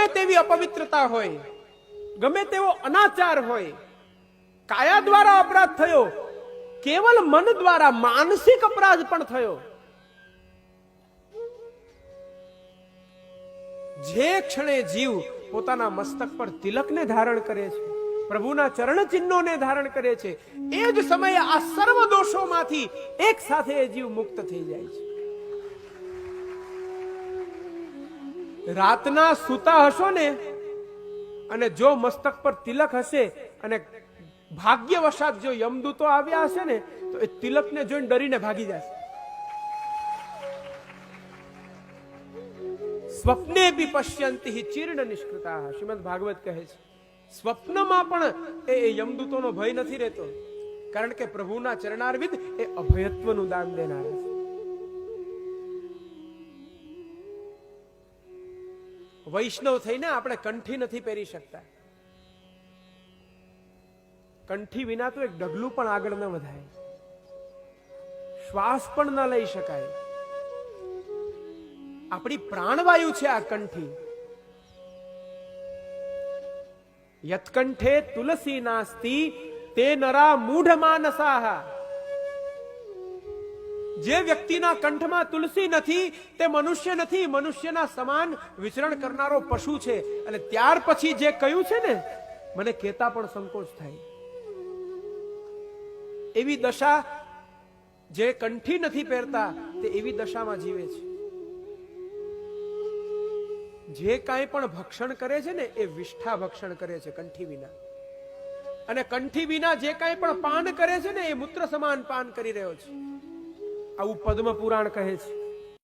ગમે તેવી અપવિત્રતા હોય, ગમે તેવો અનાચાર હોય, કાયા દ્વારા અપરાધ થયો, કેવલ મન દ્વારા માનસિક અપરાધ પણ થયો, જે ક્ષણે જીવ પોતાના મસ્તક પર તિલકને ધારણ કરે છે, પ્રભુના ચરણ ચિહ્નોને ધારણ કરે છે, એ જ સમયે આ સર્વ દોષોમાંથી એક સાથે એ જીવ મુક્ત થઈ જાય છે. રાતના સૂતા હશો ને, અને જો મસ્તક પર તિલક હશે અને ભાગ્યવશાત જો યમદૂતો આવ્યા હશે ને, તો એ તિલકને જોઈને ડરીને ભાગી જશે. સ્વપ્ને બી પશ્યંતિ ચીર્ણ નિષ્કૃતા, શ્રીમદ ભાગવત કહે છે, સ્વપ્નમાં પણ એ યમદૂતોનો ભય નથી રહેતો, કારણ કે પ્રભુના ચરણારવિંદ એ અભયત્વનું દાન દેનારા છે. વૈષ્ણવ થઈને આપણે કંઠી નથી પહેરી શકતા. કંઠી વિના તો એક ડગલું પણ આગળ ન વધાય, શ્વાસ પણ ન લઈ શકાય. આપણી પ્રાણવાયુ છે આ કંઠી. યત્કંઠે તુલસી નાસ્તિ તે નરા મૂઢ માનસાહ. જે વ્યક્તિના કંઠમાં તુલસી નથી તે મનુષ્ય નથી, મનુષ્યના સમાન વિચરણ કરનારો પશુ છે. અને ત્યાર પછી જે કહ્યું છે ને, મને કહેતા પણ સંકોચ થાય. એવી દશા જે કંઠી નથી પહેરતા તે એવી દશામાં જીવે છે. જે કાંઈ પણ ભક્ષણ કરે છે ને એ વિષ્ઠા ભક્ષણ કરે છે કંઠી વિના. અને કંઠી વિના જે કાંઈ પણ પાન કરે છે ને એ મૂત્ર સમાન પાન કરી રહ્યો છે. આવું પદ્મ પુરાણ કહે છે.